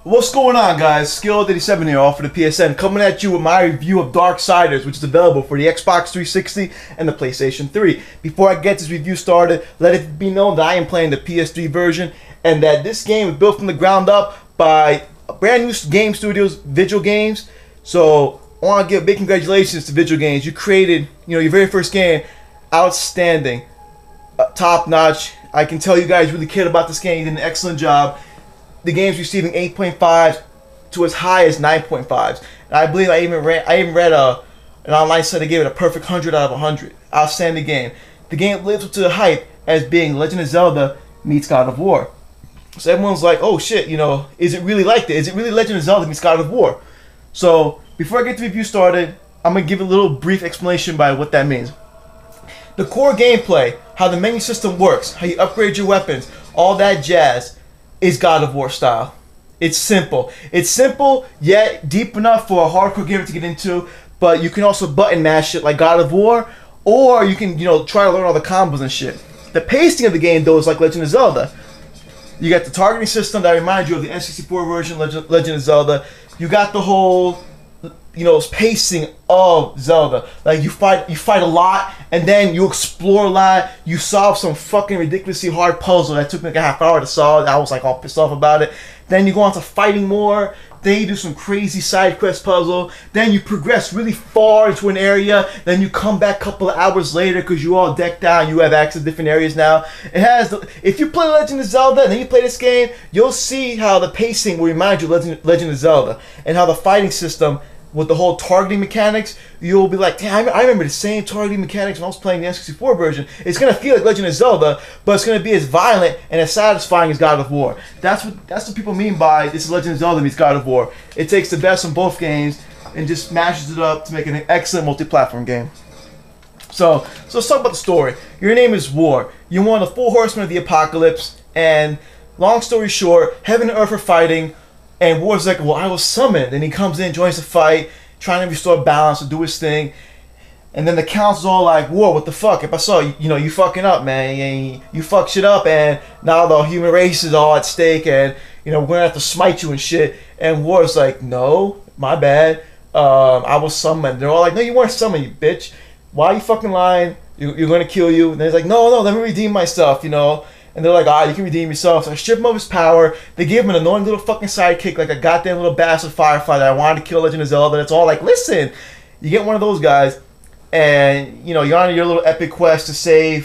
What's going on, guys? Skill87 here, all for the PSN, coming at you with my review of Darksiders, which is available for the Xbox 360 and the PlayStation 3. Before I get this review started, let it be known that I am playing the PS3 version, and that this game was built from the ground up by brand new game studios, Vigil Games. So I want to give big congratulations to Vigil Games. You created, your very first game, outstanding, top notch. I can tell you guys really cared about this game. You did an excellent job. The game's receiving 8.5s to as high as 9.5s. And I believe I even read an online site that gave it a perfect 100 out of 100. Outstanding game. The game lives up to the hype as being Legend of Zelda meets God of War. So everyone's like, oh shit, is it really like that? Is it really Legend of Zelda meets God of War? So before I get the review started, I'm going to give a little brief explanation by what that means. The core gameplay, how the menu system works, how you upgrade your weapons, all that jazz, is God of War style. It's simple. It's simple, yet deep enough for a hardcore gamer to get into, but you can also button mash it like God of War, or you can, try to learn all the combos and shit. The pacing of the game, though, is like Legend of Zelda. You got the targeting system that reminds you of the N64 version, Legend of Zelda. You got the whole, pacing of Zelda. Like, you fight a lot, and then you explore a lot. You solve some fucking ridiculously hard puzzle that took me like a half hour to solve. I was like all pissed off about it. Then you go on to fighting more. Then you do some crazy side quest puzzle. Then you progress really far into an area. Then you come back a couple of hours later because you all decked out and you have access to different areas now. It has if you play Legend of Zelda and then you play this game, you'll see how the pacing will remind you of Legend of Zelda, and how the fighting system with the whole targeting mechanics, you'll be like, damn, I remember the same targeting mechanics when I was playing the N64 version. It's going to feel like Legend of Zelda, but it's going to be as violent and as satisfying as God of War. That's what people mean by this is Legend of Zelda meets God of War. It takes the best from both games and just mashes it up to make an excellent multi-platform game. So let's talk about the story. Your name is War. You're one of the 4 horsemen of the apocalypse, and long story short, heaven and earth are fighting. And War's like, well, I was summoned. And he comes in, joins the fight, trying to restore balance and do his thing. And then the council's all like, War, what the fuck? If I saw you, you fucking up, man. You fuck shit up, and now the human race is all at stake, and, we're going to have to smite you and shit. And War's like, no, my bad. I was summoned. They're all like, no, you weren't summoned, you bitch. Why are you fucking lying? You're going to kill you. And then he's like, no, let me redeem myself, And they're like, you can redeem yourself. So I strip him of his power. They give him an annoying little fucking sidekick, like a goddamn little bastard firefighter that I wanted to kill Legend of Zelda. It's all like, listen, you get one of those guys, and, you're on your little epic quest to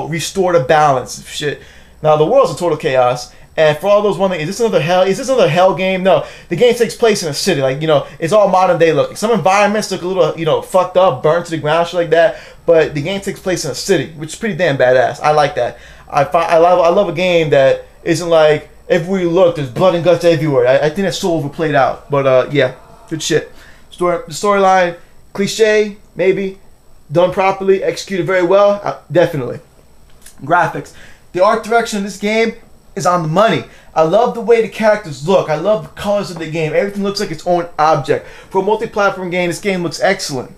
restore the balance of shit. Now, the world's in total chaos. And for all those wondering, is this another hell game? No, the game takes place in a city. Like, it's all modern day looking. Some environments look a little, fucked up, burned to the ground, shit like that. But the game takes place in a city, which is pretty damn badass. I like that. I love a game that isn't like, everywhere you look, there's blood and guts everywhere. I think that's so overplayed out. But, yeah, good shit. The storyline, cliche, maybe. Done properly, executed very well, definitely. Graphics. The art direction of this game is on the money. I love the way the characters look. I love the colors of the game. Everything looks like its own object. For a multi-platform game, this game looks excellent.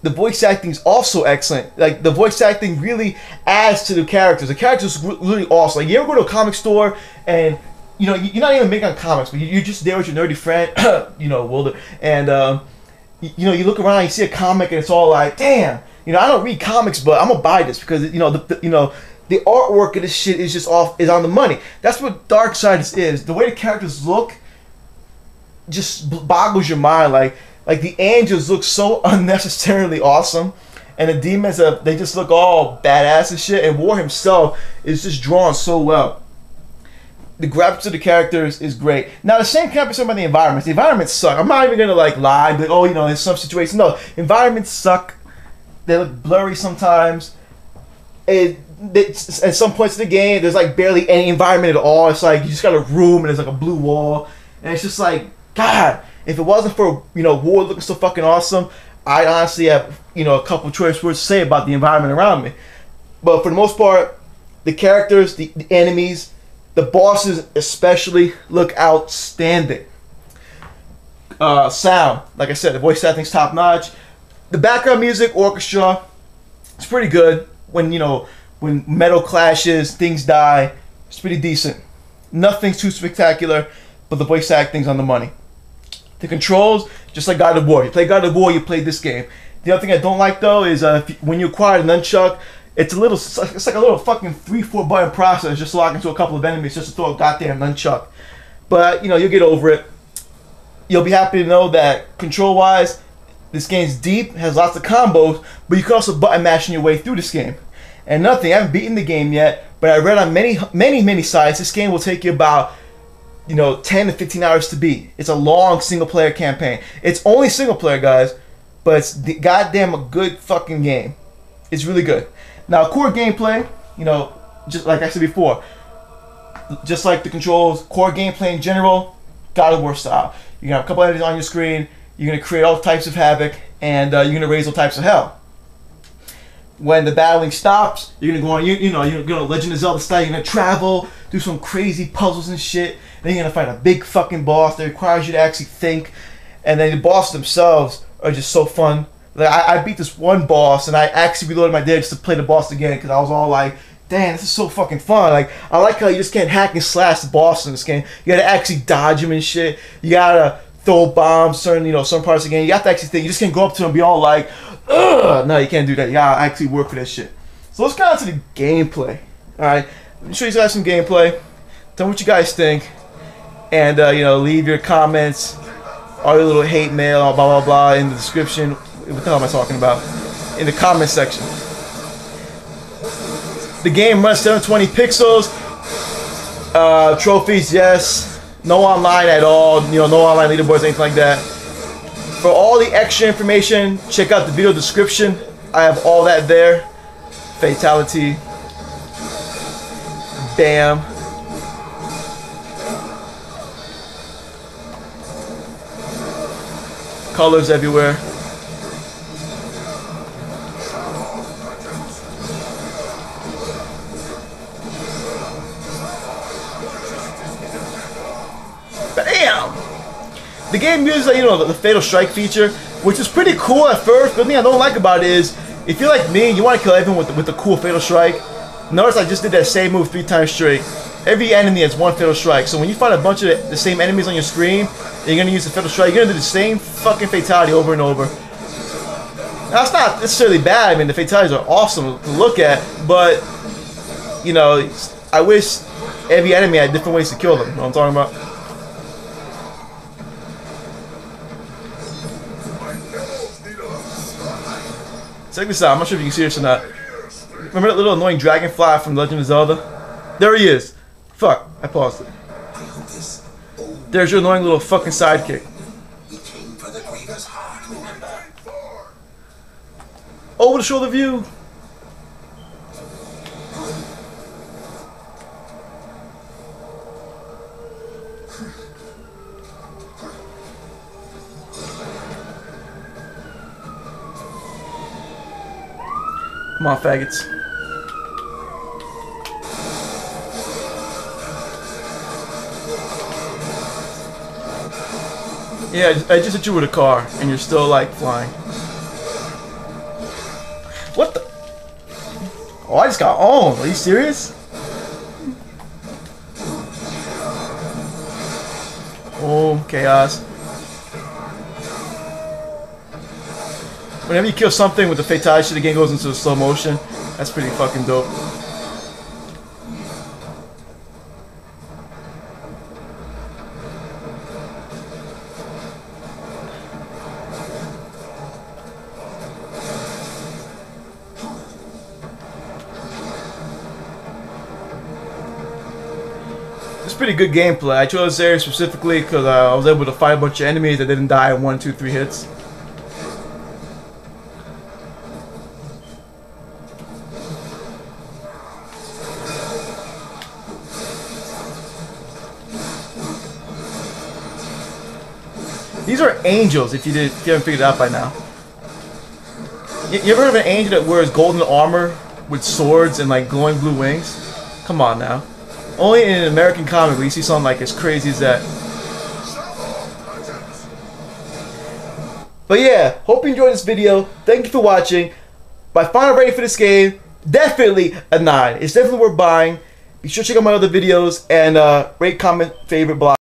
The voice acting is also excellent. Like, the voice acting really adds to the characters. The characters are really awesome. Like, you ever go to a comic store and, you're not even making comics, but you're just there with your nerdy friend, Wilder, and, you look around, you see a comic, and it's all like, damn, I don't read comics, but I'm gonna buy this because, the artwork of this shit is on the money. That's what Darksiders is. The way the characters look just boggles your mind. Like the angels look so unnecessarily awesome, and the demons they just look all badass and shit. And War himself is just drawn so well. The graphics of the characters is great. Now the same can't be said about the environments. The environments suck. I'm not even gonna lie, but in some situations, no, environments suck. They look blurry sometimes. At some points in the game, there's like barely any environment at all. It's like you just got a room and there's like a blue wall, and it's just like, God, if it wasn't for War looking so fucking awesome, I honestly have a couple choice words to say about the environment around me. But for the most part, the characters, the enemies, the bosses especially look outstanding. Sound, like I said, the voice acting's top notch. The background music, orchestra, it's pretty good. When metal clashes, things die, it's pretty decent. Nothing too spectacular. but the voice acting's on the money. The controls, just like God of War. You play God of War, you play this game. The other thing I don't like though is when you acquire the nunchuck, it's like a little fucking 3-4 button process just to lock into a couple of enemies just to throw a goddamn nunchuck. But you know, you'll get over it. You'll be happy to know that control-wise, this game's deep, has lots of combos, but you can also button mash your way through this game. And another thing, I haven't beaten the game yet, but I read on many sites, this game will take you about 10 to 15 hours to beat. It's a long single-player campaign. It's only single-player, guys, but it's goddamn a good fucking game. It's really good. Now, core gameplay, just like I said before, just like the controls, core gameplay in general, God of War style. You're gonna have a couple enemies on your screen. You're gonna create all types of havoc, and you're gonna raise all types of hell. When the battling stops, you're gonna go on. You're gonna Legend of Zelda style. You're gonna travel, do some crazy puzzles and shit. Then you're gonna fight a big fucking boss that requires you to actually think. And then the bosses themselves are just so fun. Like I beat this one boss, and I actually reloaded my data just to play the boss again because I was all like, "Damn, this is so fucking fun!" Like I like how you just can't hack and slash the boss in this game. You gotta actually dodge him and shit. You gotta throw bombs, certain parts of the game. You have to actually think. You just can't go up to him and be all like, "Ugh!" No, you can't do that. You gotta actually work for that shit. So let's get on to the gameplay. All right, let me show you guys some gameplay. Tell me what you guys think, and leave your comments, all your little hate mail, blah blah blah, in the description. What the hell am I talking about? In the comment section. The game runs 720 pixels. Trophies, yes. No online at all. No online leaderboards, anything like that. For all the extra information, check out the video description. I have all that there. Fatality. Bam. Colors everywhere. Bam! The game uses the Fatal Strike feature, which is pretty cool at first, but the thing I don't like about it is, if you're like me, you want to kill everyone with the cool Fatal Strike. Notice I just did that same move 3 times straight. Every enemy has one Fatal Strike, so when you find a bunch of the same enemies on your screen, and you're going to use the Fatal Strike, you're going to do the same fucking fatality over and over. Now, it's not necessarily bad. I mean, the fatalities are awesome to look at, but, I wish every enemy had different ways to kill them. You know what I'm talking about? Check this out. I'm not sure if you can see this or not. Remember that little annoying dragonfly from Legend of Zelda? There he is. Fuck. I paused it. There's your annoying little fucking sidekick. Over to show the view. Come on, faggots. Yeah, I just hit you with a car, and you're still, like, flying. What the? Oh, I just got owned. Are you serious? Oh, chaos. Whenever you kill something with the fatality, the game goes into slow motion. That's pretty fucking dope. It's pretty good gameplay. I chose this area specifically because I was able to fight a bunch of enemies that didn't die in 1, 2, 3 hits. These are angels, if you haven't figured it out by now. You ever heard of an angel that wears golden armor with swords and like glowing blue wings? Come on now. Only in an American comic will you see something like as crazy as that. But yeah, hope you enjoyed this video. Thank you for watching. My final rating for this game, definitely a 9. It's definitely worth buying. Be sure to check out my other videos and rate, comment, favorite, blog.